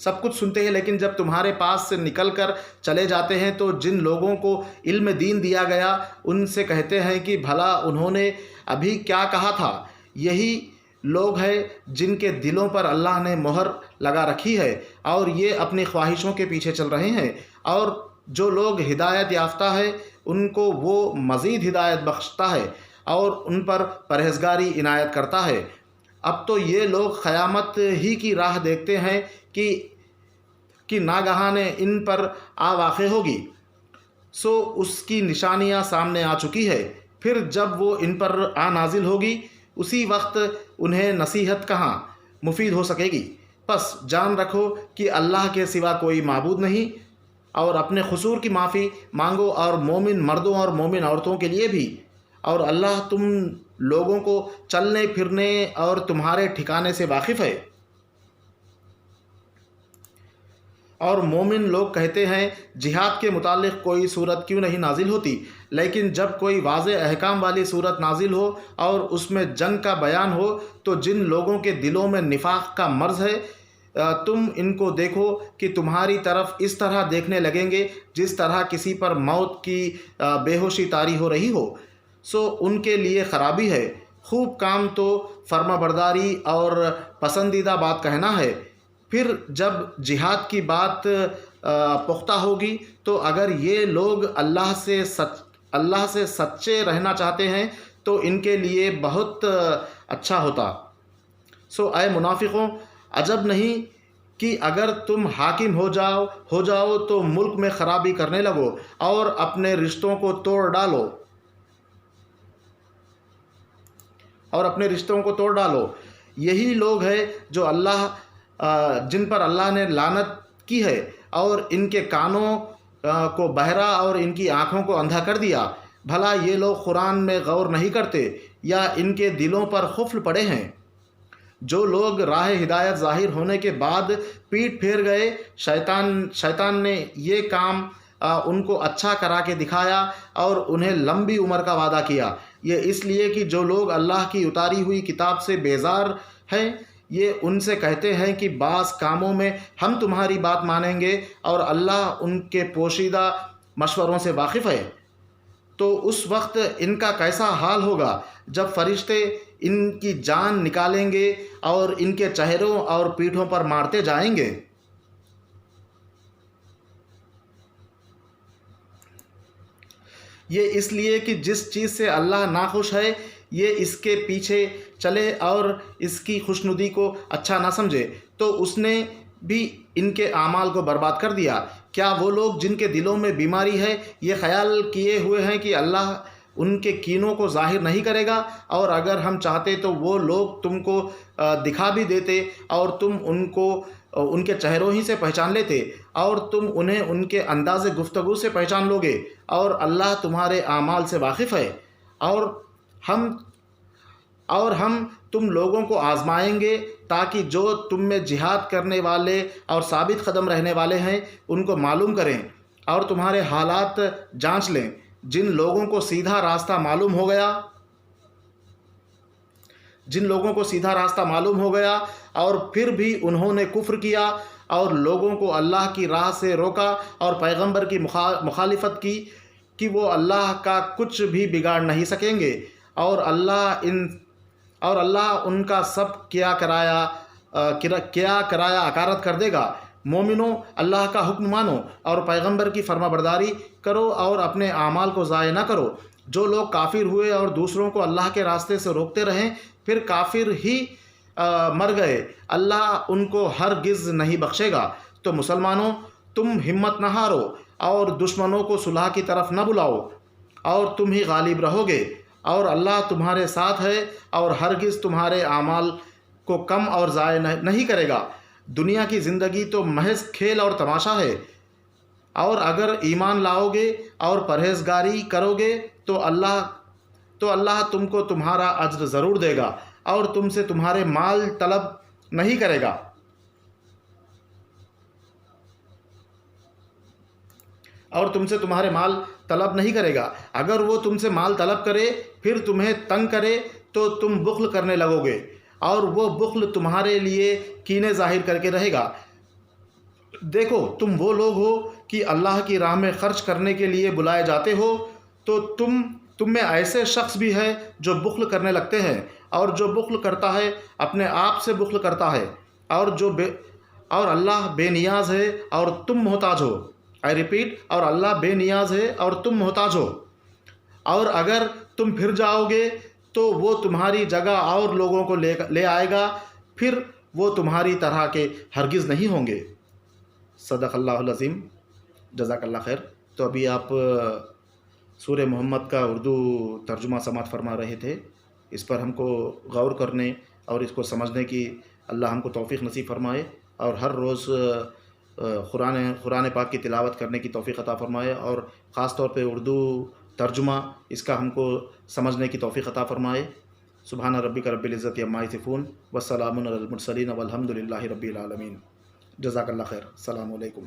سب کچھ سنتے ہیں، لیکن جب تمہارے پاس سے نکل کر چلے جاتے ہیں تو جن لوگوں کو علم دین دیا گیا ان سے کہتے ہیں کہ بھلا انہوں نے ابھی کیا کہا تھا۔ یہی لوگ ہیں جن کے دلوں پر اللہ نے مہر لگا رکھی ہے اور یہ اپنی خواہشوں کے پیچھے چل رہے ہیں، اور جو لوگ ہدایت یافتہ ہے ان کو وہ مزید ہدایت بخشتا ہے اور ان پر پرہیزگاری عنایت کرتا ہے۔ اب تو یہ لوگ قیامت ہی کی راہ دیکھتے ہیں کہ ناگہاں ان پر آ واقع ہوگی، سو اس کی نشانیاں سامنے آ چکی ہے، پھر جب وہ ان پر آ نازل ہوگی اسی وقت انہیں نصیحت کہاں مفید ہو سکے گی۔ پس جان رکھو کہ اللہ کے سوا کوئی معبود نہیں، اور اپنے قصور کی معافی مانگو، اور مومن مردوں اور مومن عورتوں کے لیے بھی، اور اللہ تم لوگوں کو چلنے پھرنے اور تمہارے ٹھکانے سے واقف ہے۔ اور مومن لوگ کہتے ہیں جہاد کے متعلق کوئی صورت کیوں نہیں نازل ہوتی، لیکن جب کوئی واضح احکام والی صورت نازل ہو اور اس میں جنگ کا بیان ہو تو جن لوگوں کے دلوں میں نفاق کا مرض ہے تم ان کو دیکھو کہ تمہاری طرف اس طرح دیکھنے لگیں گے جس طرح کسی پر موت کی بے ہوشی طاری ہو رہی ہو، سو ان کے لیے خرابی ہے۔ خوب کام تو فرما برداری اور پسندیدہ بات کہنا ہے۔ پھر جب جہاد کی بات پختہ ہوگی تو اگر یہ لوگ اللہ سے سچے رہنا چاہتے ہیں تو ان کے لیے بہت اچھا ہوتا۔ سو اے منافقوں، عجب نہیں کہ اگر تم حاکم ہو جاؤ تو ملک میں خرابی کرنے لگو اور اپنے رشتوں کو توڑ ڈالو۔ یہی لوگ ہیں جو جن پر اللہ نے لعنت کی ہے اور ان کے کانوں کو بہرا اور ان کی آنکھوں کو اندھا کر دیا۔ بھلا یہ لوگ قرآن میں غور نہیں کرتے یا ان کے دلوں پر قفل پڑے ہیں؟ جو لوگ راہ ہدایت ظاہر ہونے کے بعد پیٹ پھیر گئے، شیطان نے یہ کام ان کو اچھا کرا کے دکھایا اور انہیں لمبی عمر کا وعدہ کیا۔ یہ اس لیے کہ جو لوگ اللہ کی اتاری ہوئی کتاب سے بیزار ہیں یہ ان سے کہتے ہیں کہ بعض کاموں میں ہم تمہاری بات مانیں گے اور اللہ ان کے پوشیدہ مشوروں سے واقف ہے۔ تو اس وقت ان کا کیسا حال ہوگا جب فرشتے ان کی جان نکالیں گے اور ان کے چہروں اور پیٹھوں پر مارتے جائیں گے۔ یہ اس لیے کہ جس چیز سے اللہ ناخوش ہے یہ اس کے پیچھے چلے اور اس کی خوشنودی کو اچھا نہ سمجھے تو اس نے بھی ان کے اعمال کو برباد کر دیا۔ کیا وہ لوگ جن کے دلوں میں بیماری ہے یہ خیال کیے ہوئے ہیں کہ اللہ ان کے کینوں کو ظاہر نہیں کرے گا؟ اور اگر ہم چاہتے تو وہ لوگ تم کو دکھا بھی دیتے اور تم ان کو ان کے چہروں ہی سے پہچان لیتے اور تم انہیں ان کے انداز گفتگو سے پہچان لوگے، اور اللہ تمہارے اعمال سے واقف ہے۔ اور ہم تم لوگوں کو آزمائیں گے تاکہ جو تم میں جہاد کرنے والے اور ثابت قدم رہنے والے ہیں ان کو معلوم کریں اور تمہارے حالات جانچ لیں۔ جن لوگوں کو سیدھا راستہ معلوم ہو گیا اور پھر بھی انہوں نے کفر کیا اور لوگوں کو اللہ کی راہ سے روکا اور پیغمبر کی مخالفت کی کہ وہ اللہ کا کچھ بھی بگاڑ نہیں سکیں گے، اور اللہ ان کا سب کیا کرایا اکارت کر دے گا۔ مومنوں، اللہ کا حکم مانو اور پیغمبر کی فرما برداری کرو اور اپنے اعمال کو ضائع نہ کرو۔ جو لوگ کافر ہوئے اور دوسروں کو اللہ کے راستے سے روکتے رہیں پھر کافر ہی مر گئے، اللہ ان کو ہرگز نہیں بخشے گا۔ تو مسلمانوں، تم ہمت نہ ہارو اور دشمنوں کو صلح کی طرف نہ بلاؤ، اور تم ہی غالب رہو گے، اور اللہ تمہارے ساتھ ہے اور ہرگز تمہارے اعمال کو کم اور ضائع نہیں کرے گا۔ دنیا کی زندگی تو محض کھیل اور تماشا ہے، اور اگر ایمان لاؤ گے اور پرہیزگاری کرو گے تو اللہ تم کو تمہارا اجر ضرور دے گا اور تم سے تمہارے مال طلب نہیں کرے گا۔ اگر وہ تم سے مال طلب کرے پھر تمہیں تنگ کرے تو تم بخل کرنے لگو گے، اور وہ بخل تمہارے لیے کینے ظاہر کر کے رہے گا۔ دیکھو تم وہ لوگ ہو کہ اللہ کی راہ میں خرچ کرنے کے لیے بلائے جاتے ہو، تو تم میں ایسے شخص بھی ہے جو بخل کرنے لگتے ہیں، اور جو بخل کرتا ہے اپنے آپ سے بخل کرتا ہے، اور اللہ بے نیاز ہے اور تم محتاج ہو۔ آئی ریپیٹ، اور اللہ بے نیاز ہے اور تم محتاج ہو، اور اگر تم پھر جاؤ گے تو وہ تمہاری جگہ اور لوگوں کو لے آئے گا، پھر وہ تمہاری طرح کے ہرگز نہیں ہوں گے۔ صدق اللہ العظیم، جزاک اللہ خیر۔ تو ابھی آپ سورہ محمد کا اردو ترجمہ سماعت فرما رہے تھے، اس پر ہم کو غور کرنے اور اس کو سمجھنے کی اللہ ہم کو توفیق نصیب فرمائے، اور ہر روز قرآن پاک کی تلاوت کرنے کی توفیق عطا فرمائے، اور خاص طور پہ اردو ترجمہ اس کا ہم کو سمجھنے کی توفیق عطا فرمائے۔ سبحان ربک رب العزت عما یصفون والسلام علی المرسلین والحمد للہ رب العالمین۔ جزاک اللہ خیر، السلام علیکم۔